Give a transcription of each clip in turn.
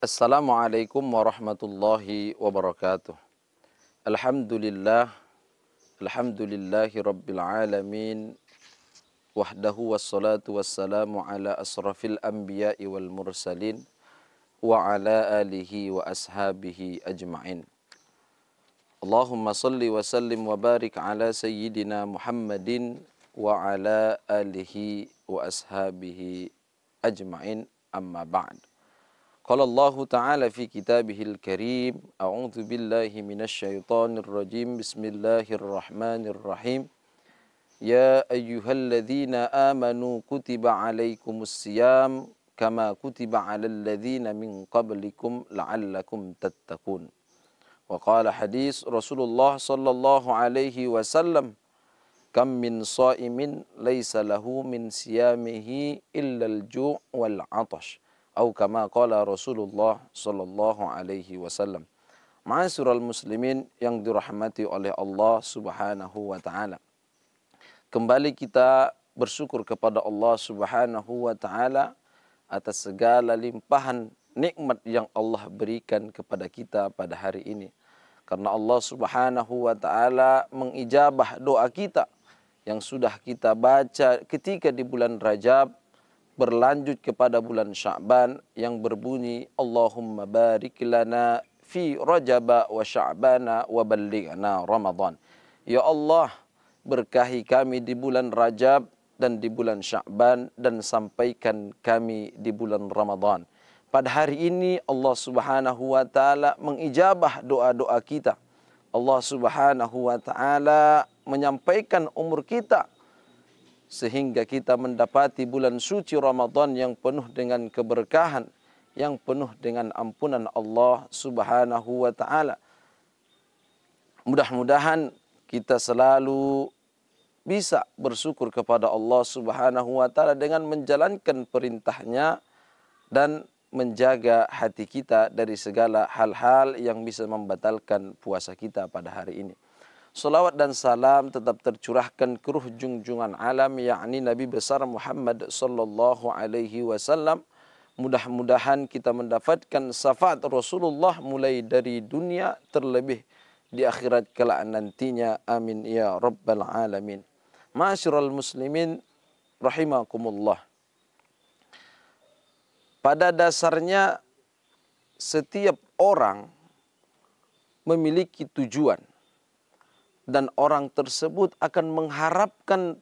Assalamualaikum warahmatullahi wabarakatuh. Alhamdulillah, alhamdulillahi rabbil alamin. Wahdahu wassalatu wassalamu ala asrafil anbiya'i wal mursalin wa ala alihi wa ashabihi ajma'in. Allahumma salli wa sallim wa barik ala sayyidina Muhammadin wa ala alihi wa ashabihi ajma'in, amma ba'd. Qala Allah Ta'ala fi kitabihil karim, a'udzu billahi minasy syaithanir rajim, bismillahirrahmanirrahim. Ya ayyuhalladzina amanu kutiba alaikumus siyam kama kutiba alal ladzina min qablikum la'allakum tattaqun. Wa qala hadis Rasulullah sallallahu alaihi wasallam, kam min sha'imin laisa lahu min siyamihi illa al-ju' wal 'atash. Atau kama qala Rasulullah sallallahu alaihi wasallam. Ma'asyiral muslimin yang dirahmati oleh Allah Subhanahu wa taala. Kembali kita bersyukur kepada Allah Subhanahu wa taala atas segala limpahan nikmat yang Allah berikan kepada kita pada hari ini. Karena Allah Subhanahu wa taala mengijabah doa kita yang sudah kita baca ketika di bulan Rajab, berlanjut kepada bulan Sya'ban yang berbunyi Allahumma barik lana fi Rajaba wa Sya'bana wa ballighna Ramadan. Ya Allah, berkahi kami di bulan Rajab dan di bulan Sya'ban dan sampaikan kami di bulan Ramadan. Pada hari ini Allah Subhanahu wa taala mengijabah doa-doa kita. Allah Subhanahu wa taala menyampaikan umur kita sehingga kita mendapati bulan suci Ramadan yang penuh dengan keberkahan, yang penuh dengan ampunan Allah Subhanahu wa taala. Mudah-mudahan kita selalu bisa bersyukur kepada Allah Subhanahu wa taala dengan menjalankan perintahnya dan menjaga hati kita dari segala hal-hal yang bisa membatalkan puasa kita pada hari ini. Salawat dan salam tetap tercurahkan ke ruh junjungan alam, yakni Nabi besar Muhammad sallallahu alaihi wasallam. Mudah-mudahan kita mendapatkan syafaat Rasulullah mulai dari dunia terlebih di akhirat kelak nantinya. Amin ya rabbal alamin. Ma'asyiral muslimin rahimakumullah. Pada dasarnya setiap orang memiliki tujuan. Dan orang tersebut akan mengharapkan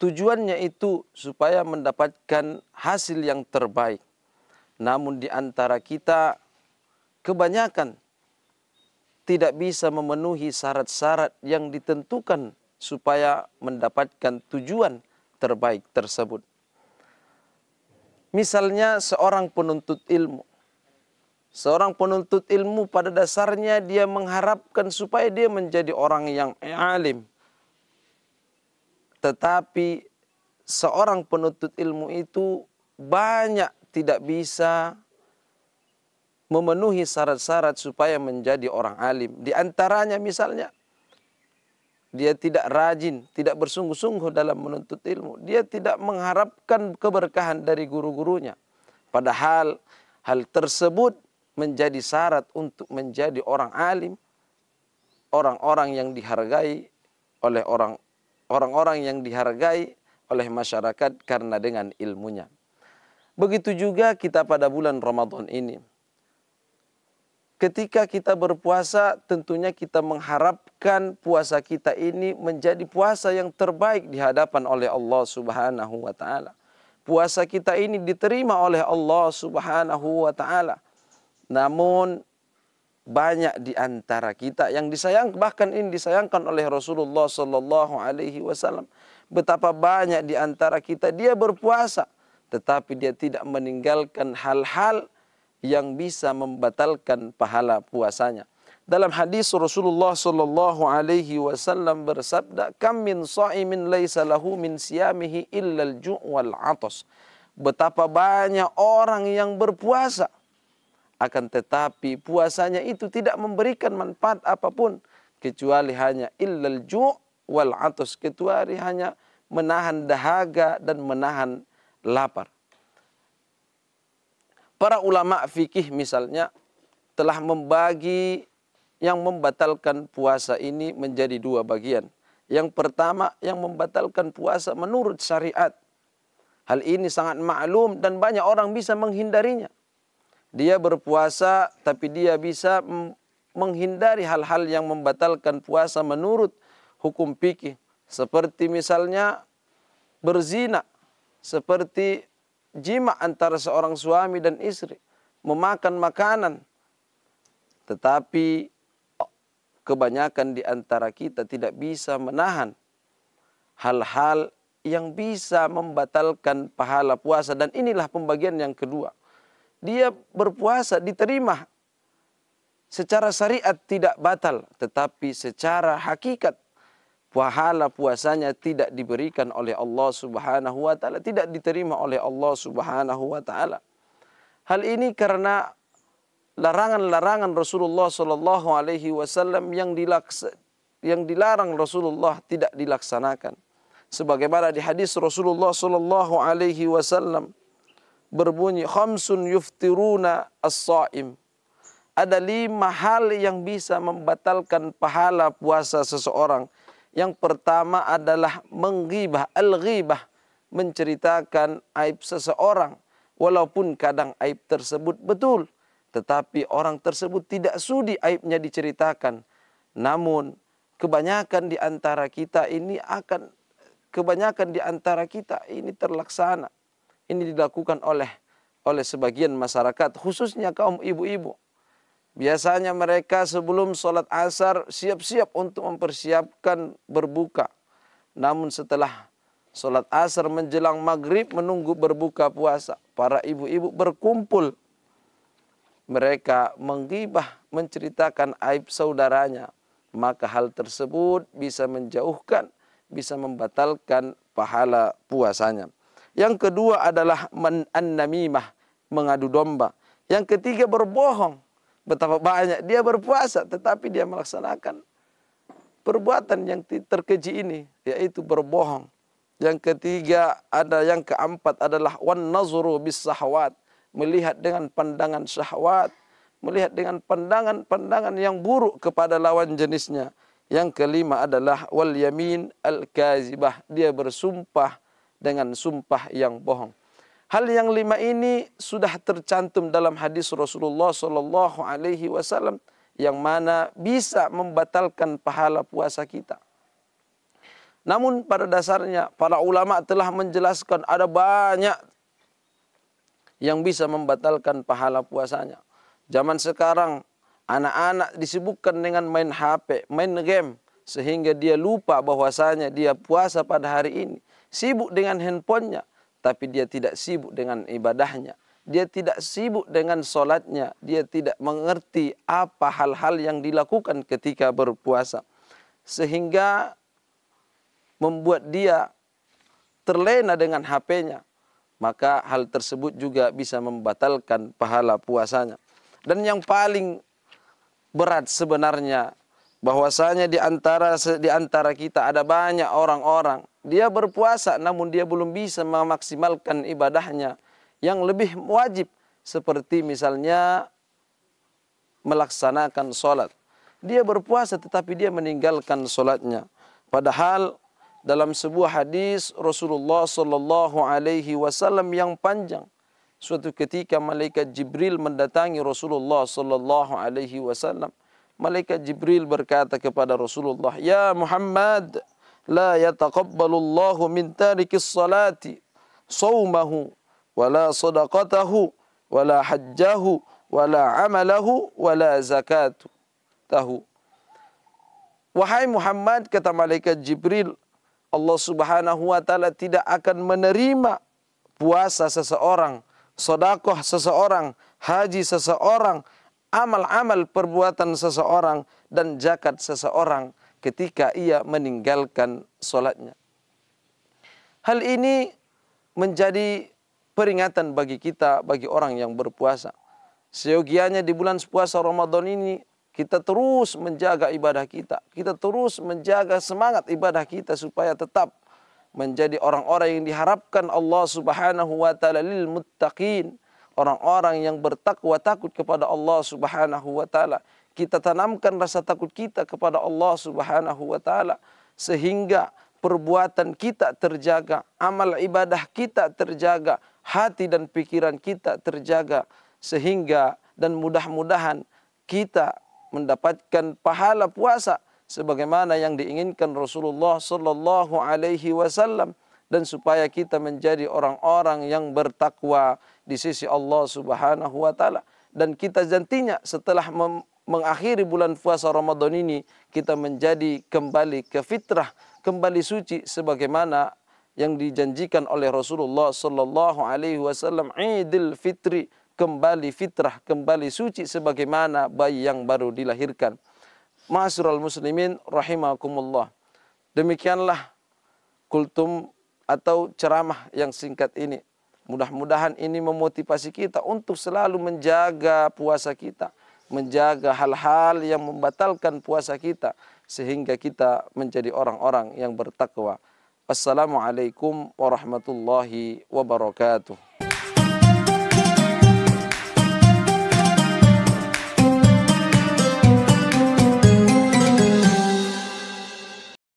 tujuannya itu supaya mendapatkan hasil yang terbaik. Namun di antara kita kebanyakan tidak bisa memenuhi syarat-syarat yang ditentukan supaya mendapatkan tujuan terbaik tersebut. Misalnya seorang penuntut ilmu. Seorang penuntut ilmu pada dasarnya dia mengharapkan supaya dia menjadi orang yang alim. Tetapi seorang penuntut ilmu itu banyak tidak bisa memenuhi syarat-syarat supaya menjadi orang alim. Di antaranya misalnya, dia tidak rajin, tidak bersungguh-sungguh dalam menuntut ilmu. Dia tidak mengharapkan keberkahan dari guru-gurunya. Padahal hal tersebut menjadi syarat untuk menjadi orang alim, orang-orang yang dihargai oleh orang-orang yang dihargai oleh masyarakat karena dengan ilmunya. Begitu juga kita pada bulan Ramadan ini. Ketika kita berpuasa, tentunya kita mengharapkan puasa kita ini menjadi puasa yang terbaik di hadapan oleh Allah Subhanahu wa taala. Puasa kita ini diterima oleh Allah Subhanahu wa taala. Namun banyak di antara kita yang disayang, bahkan ini disayangkan oleh Rasulullah sallallahu alaihi wasallam. Betapa banyak di antara kita dia berpuasa tetapi dia tidak meninggalkan hal-hal yang bisa membatalkan pahala puasanya. Dalam hadis Rasulullah sallallahu alaihi wasallam bersabda, "Kam min sha'imin laisa lahu min siyamihi illa al-ju' wal 'atash." Betapa banyak orang yang berpuasa akan tetapi puasanya itu tidak memberikan manfaat apapun kecuali hanya illal ju' wal 'atash, kecuali hanya menahan dahaga dan menahan lapar. Para ulama fikih misalnya telah membagi yang membatalkan puasa ini menjadi dua bagian. Yang pertama, yang membatalkan puasa menurut syariat. Hal ini sangat maklum dan banyak orang bisa menghindarinya. Dia berpuasa tapi dia bisa menghindari hal-hal yang membatalkan puasa menurut hukum fikih. Seperti misalnya berzina, seperti jima antara seorang suami dan istri, memakan makanan. Tetapi kebanyakan di antara kita tidak bisa menahan hal-hal yang bisa membatalkan pahala puasa. Dan inilah pembagian yang kedua. Dia berpuasa diterima secara syariat tidak batal, tetapi secara hakikat pahala puasanya tidak diberikan oleh Allah Subhanahu wa taala, tidak diterima oleh Allah Subhanahu wa taala. Hal ini karena larangan-larangan Rasulullah sallallahu alaihi wasallam yang dilarang Rasulullah tidak dilaksanakan. Sebagaimana di hadis Rasulullah sallallahu alaihi wasallam berbunyi, khamsun yuftiruna as-shaim. Ada 5 hal yang bisa membatalkan pahala puasa seseorang. Yang pertama adalah menggibah, al-ghibah, menceritakan aib seseorang. Walaupun kadang aib tersebut betul, tetapi orang tersebut tidak sudi aibnya diceritakan. Namun kebanyakan di antara kita ini terlaksana. Ini dilakukan oleh sebagian masyarakat, khususnya kaum ibu-ibu. Biasanya mereka sebelum sholat asar siap-siap untuk mempersiapkan berbuka. Namun setelah sholat asar menjelang maghrib menunggu berbuka puasa, para ibu-ibu berkumpul. Mereka menggibah, menceritakan aib saudaranya. Maka hal tersebut bisa menjauhkan, bisa membatalkan pahala puasanya. Yang kedua adalah an-namimah, mengadu domba. Yang ketiga berbohong. Betapa banyak dia berpuasa tetapi dia melaksanakan perbuatan yang terkeji ini, yaitu berbohong. Yang ketiga yang keempat adalah wan nazru bis syahwat, melihat dengan pandangan syahwat, melihat dengan pandangan-pandangan yang buruk kepada lawan jenisnya. Yang kelima adalah wal yamin al kazibah, dia bersumpah dengan sumpah yang bohong. Hal yang 5 ini sudah tercantum dalam hadis Rasulullah sallallahu alaihi wasallam yang mana bisa membatalkan pahala puasa kita. Namun pada dasarnya para ulama telah menjelaskan ada banyak yang bisa membatalkan pahala puasanya. Zaman sekarang anak-anak disibukkan dengan main HP, main game, sehingga dia lupa bahwasanya dia puasa pada hari ini. Sibuk dengan handphonenya, tapi dia tidak sibuk dengan ibadahnya. Dia tidak sibuk dengan sholatnya. Dia tidak mengerti apa hal-hal yang dilakukan ketika berpuasa. Sehingga membuat dia terlena dengan HP-nya. Maka hal tersebut juga bisa membatalkan pahala puasanya. Dan yang paling berat sebenarnya, bahwasanya di antara kita ada banyak orang-orang dia berpuasa namun dia belum bisa memaksimalkan ibadahnya yang lebih wajib, seperti misalnya melaksanakan sholat. Dia berpuasa tetapi dia meninggalkan sholatnya. Padahal dalam sebuah hadis Rasulullah sallallahu alaihi wasallam yang panjang, suatu ketika malaikat Jibril mendatangi Rasulullah sallallahu alaihi wasallam. Malaikat Jibril berkata kepada Rasulullah, "Ya Muhammad, la yataqabbalullahu min tarikis salati sawmahu wala sadaqatahu wala hajjahu wala amalahu wala zakatahu." Wahai Muhammad, kata malaikat Jibril, Allah Subhanahu wa taala tidak akan menerima puasa seseorang, sedekah seseorang, haji seseorang, amal-amal perbuatan seseorang, dan zakat seseorang ketika ia meninggalkan sholatnya. Hal ini menjadi peringatan bagi kita, bagi orang yang berpuasa. Seyogianya di bulan puasa Ramadan ini kita terus menjaga ibadah kita. Kita terus menjaga semangat ibadah kita supaya tetap menjadi orang-orang yang diharapkan Allah Subhanahu wa taala lil muttaqin, orang-orang yang bertakwa, takut kepada Allah Subhanahu wa taala. Kita tanamkan rasa takut kita kepada Allah Subhanahu wa taala sehingga perbuatan kita terjaga, amal ibadah kita terjaga, hati dan pikiran kita terjaga, sehingga dan mudah-mudahan kita mendapatkan pahala puasa sebagaimana yang diinginkan Rasulullah sallallahu alaihi wasallam, dan supaya kita menjadi orang-orang yang bertakwa di sisi Allah Subhanahu wa taala. Dan kita jantinya setelah mengakhiri bulan puasa Ramadan ini, kita menjadi kembali ke fitrah, kembali suci sebagaimana yang dijanjikan oleh Rasulullah sallallahu alaihi wasallam, Idul Fitri, kembali fitrah, kembali suci sebagaimana bayi yang baru dilahirkan. Ma'asyiral muslimin rahimakumullah. Demikianlah kultum atau ceramah yang singkat ini. Mudah-mudahan ini memotivasi kita untuk selalu menjaga puasa kita, menjaga hal-hal yang membatalkan puasa kita, sehingga kita menjadi orang-orang yang bertakwa. Assalamualaikum warahmatullahi wabarakatuh.